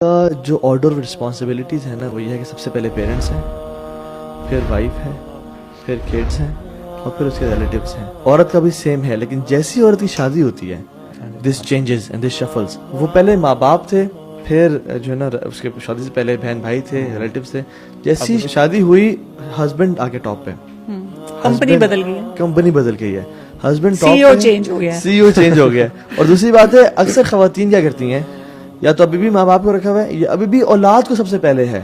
کا جو order of responsibilities ہے نا وہ یہ ہے کہ سب سے پہلے پیرنٹس ہیں، پھر وائف ہے، پھر کڈس ہیں اور پھر اس کے ریلیٹیوز ہیں. عورت کا بھی سیم ہے، لیکن جیسی عورت کی شادی ہوتی ہے دس چینجز اینڈ دس شفلز. وہ پہلے ماں باپ تھے، پھر جو ہے نا اس کے شادی سے پہلے بہن بھائی تھے، ریلیٹیوز تھے. جیسی شادی ہوئی ہسبینڈ آگے ٹاپ پہ، کمپنی بدل گئی ہے، کمپنی بدل گئی ہے، ہسبینڈ سی او چینج ہو گیا، سی او چینج ہو گیا. اور دوسری بات ہے اکثر خواتین کیا کرتی ہیں، یا تو ابھی بھی ماں باپ کو رکھا ہوا ہے یا ابھی بھی اولاد کو سب سے پہلے ہے،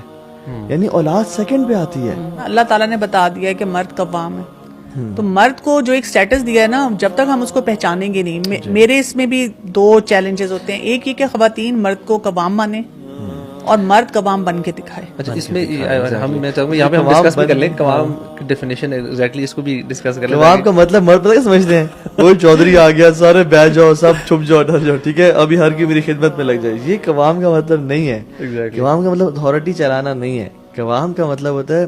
یعنی اولاد سیکنڈ پہ آتی ہے. اللہ تعالیٰ نے بتا دیا ہے کہ مرد قوام ہے، تو مرد کو جو ایک سٹیٹس دیا ہے نا، جب تک ہم اس کو پہچانیں گے نہیں. میرے اس میں بھی دو چیلنجز ہوتے ہیں. ایک یہ کہ خواتین مرد کو قوام مانے اور مرد قوام بن کے دکھائے. اچھا اس میں میں چاہوں گا یہاں پہ ہم ڈسکس بھی کر لیں قوام کی ڈیفینیشن ایگزیکٹلی، اس کو بھی ڈسکس کر لیں. قوام کا مطلب مرد پتہ کیا سمجھتے ہیں، کوئی چودھری آ گیا سارے بیٹھ جاؤ سب چھپ جاؤ ڈر جاؤ، ٹھیک ہے ابھی ہر کی میری خدمت میں لگ جائے. یہ قوام کا مطلب نہیں ہے. قوام کا مطلب اتھارٹی چلانا نہیں ہے. قوام کا مطلب ہوتا ہے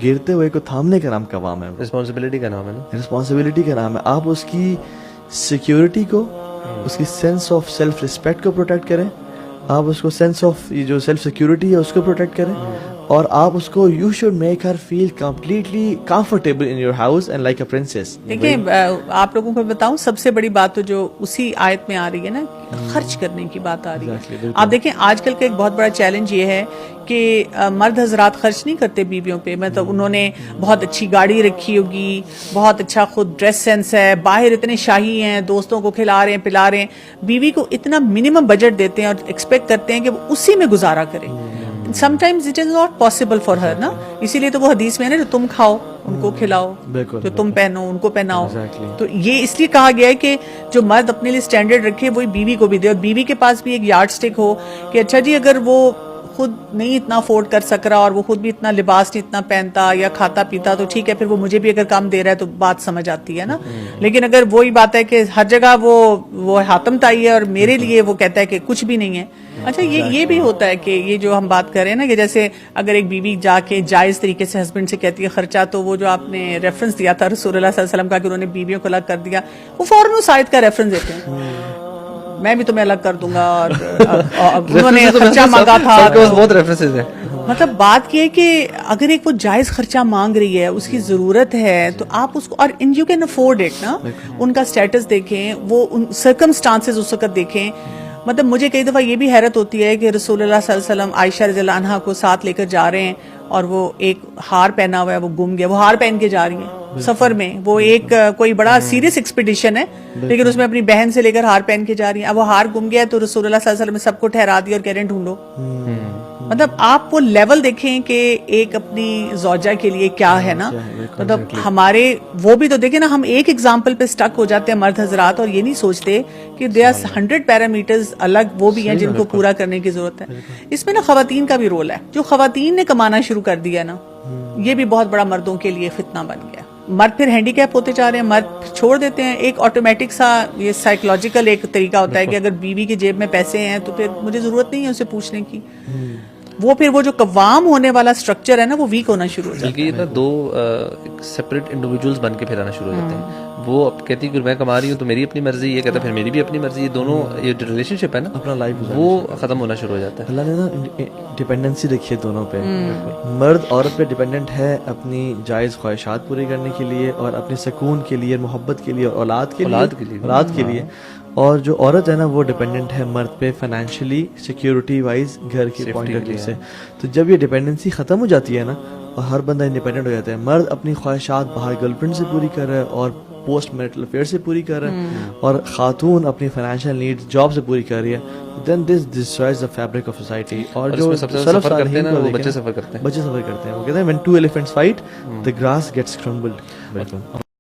گرتے ہوئے کو تھامنے کا نام قوام ہے، رسپانسبلٹی کا نام ہے نا، رسپانسبلٹی کا نام ہے. آپ اس کی سیکیورٹی کو، اس کی سینس آف سیلف ریسپیکٹ کو پروٹیکٹ کریں، آپ اس کو سینس آف یہ جو سیلف سیکیورٹی ہے اس کو پروٹیکٹ کریں، اور آپ اس کو you should make her feel completely comfortable in your house and like a princess. دیکھیں آپ لوگوں کو بتاؤں سب سے بڑی بات تو جو اسی آیت میں آ رہی ہے نا، خرچ کرنے کی بات آ رہی ہے. آپ دیکھیں آج کل کا ایک بہت بڑا چیلنج یہ ہے کہ مرد حضرات خرچ نہیں کرتے بیویوں پہ. مطلب انہوں نے بہت اچھی گاڑی رکھی ہوگی، بہت اچھا خود ڈریس سینس ہے، باہر اتنے شاہی ہیں، دوستوں کو کھلا رہے ہیں پلا رہے ہیں، بیوی کو اتنا منیمم بجٹ دیتے ہیں اور ایکسپیکٹ کرتے ہیں کہ وہ اسی میں گزارا کرے. sometimes it is not possible for her نا. اسی لیے تو وہ حدیث میں ہے نا، جو تم کھاؤ ان کو کھلاؤ، جو تم پہنو ان کو پہناؤ. تو یہ اس لیے کہا گیا ہے کہ جو مرد اپنے لیے سٹینڈرڈ رکھے وہی بیوی کو بھی دے، اور بیوی کے پاس بھی ایک یارڈ سٹک ہو کہ اچھا جی اگر وہ خود نہیں اتنا افورڈ کر سک رہا اور وہ خود بھی اتنا لباس نہیں اتنا پہنتا یا کھاتا پیتا تو ٹھیک ہے، پھر وہ مجھے بھی اگر کام دے رہا ہے تو بات سمجھ آتی ہے نا. لیکن اگر وہی بات ہے کہ ہر جگہ وہ حاتم تائی ہے اور میرے لیے وہ کہتا ہے کہ کچھ بھی نہیں ہے. اچھا یہ بھی ہوتا ہے کہ یہ جو ہم بات کر رہے ہیں نا کہ جیسے اگر ایک بیوی جا کے جائز طریقے سے ہسبینڈ سے کہتی ہے خرچہ، تو وہ جو آپ نے ریفرنس دیا تھا رسول اللہ صلی اللہ علیہ وسلم کا کہ انہوں نے بیویوں کو الگ کر دیا، وہ فوراً اس آیت کا ریفرنس دیتے ہیں، میں بھی تمہیں الگ کر دوں گا، اور انہوں نے خرچہ مانگا تھا. بہت ریفرنسز ہیں. مطلب بات یہ ہے کہ اگر ایک وہ جائز خرچہ مانگ رہی ہے، اس کی ضرورت ہے، تو آپ اس کو، اور ان یو کین افورڈ اٹ نا، ان کا اسٹیٹس دیکھیں، وہ سرکمسٹانسز اس وقت دیکھیں. مطلب مجھے کئی دفعہ یہ بھی حیرت ہوتی ہے کہ رسول اللہ صلی اللہ علیہ وسلم عائشہ رضی اللہ عنہا کو ساتھ لے کر جا رہے ہیں اور وہ ایک ہار پہنا ہوا ہے، وہ گم گیا، وہ ہار پہن کے جا رہی ہیں سفر میں. وہ ایک کوئی بڑا سیریس ایکسپیڈیشن ہے لیکن اس میں اپنی بہن سے لے کر ہار پہن کے جا رہی ہیں. اب وہ ہار گم گیا تو رسول اللہ صلی اللہ علیہ وسلم نے سب کو ٹھہرا دیا اور کہہ رہے ہیں ڈھونڈو. مطلب آپ وہ لیول دیکھیں کہ ایک اپنی زوجہ کے لیے کیا ہے نا. مطلب ہمارے وہ بھی تو دیکھیں نا، ہم ایک ایگزامپل پہ سٹک ہو جاتے ہیں مرد حضرات، اور یہ نہیں سوچتے کہ دے آر 100 پیرامیٹرز الگ وہ بھی ہیں جن کو پورا کرنے کی ضرورت ہے. اس میں نا خواتین کا بھی رول ہے. جو خواتین نے کمانا شروع کر دیا نا، یہ بھی بہت بڑا مردوں کے لیے فتنہ بن گیا. مرد پھر ہینڈی کیپ ہوتے جا رہے ہیں، مرد چھوڑ دیتے ہیں. ایک آٹومیٹک سا یہ سائیکولوجیکل ایک طریقہ ہوتا ہے کہ اگر بیوی کی جیب میں پیسے ہیں تو پھر مجھے ضرورت نہیں ہے اسے پوچھنے کی. وہ پھر وہ جو قوام ہونے والا سٹرکچر ہے نا وہ ویک ہونا شروع ہو جاتا ہے. بلکہ یہ نا دو سپریٹ انڈیویجولز بن کے پھر آنا شروع ہو جاتے ہیں. وہ اب کہتی ہے کہ میں کما رہی ہوں تو میری اپنی مرضی، یہ کہتا ہے پھر میری بھی اپنی مرضی. یہ دونوں یہ جو ریلیشن شپ ہے نا اپنا لائف وہ ختم ہونا شروع ہو جاتا ہے. اللہ نے نا ڈیپینڈنسی رکھی ہے دونوں پہ. مرد عورت پہ ڈیپینڈنٹ ہے اپنی جائز خواہشات پوری کرنے کے لیے اور اپنے سکون کے لیے، محبت کے لیے اور اولاد کے لیے. اور جو عورت ہے نا وہ ڈیپینڈنٹ ہے مرد پہ فائنینشلی، سیکیورٹی وائز، گھر کی پوائنٹ آف ویو سے. تو جب یہ ڈیپینڈنسی ختم ہو جاتی ہے نا اور ہر بندہ انڈیپینڈنٹ ہو جاتا ہے، مرد اپنی خواہشات باہر گرل فرینڈ سے پوری کر رہا ہے اور پوسٹ میرٹل افیئر سے پوری کر رہا ہے، اور خاتون اپنی فائنینشیل نیڈز جاب سے پوری کر رہی ہے، then this destroys the fabric of society. اور جو سفر کرتے ہیں نا وہ بچے سفر کرتے ہیں، وہ کہتے ہیں when two elephants fight the grass gets crumbled.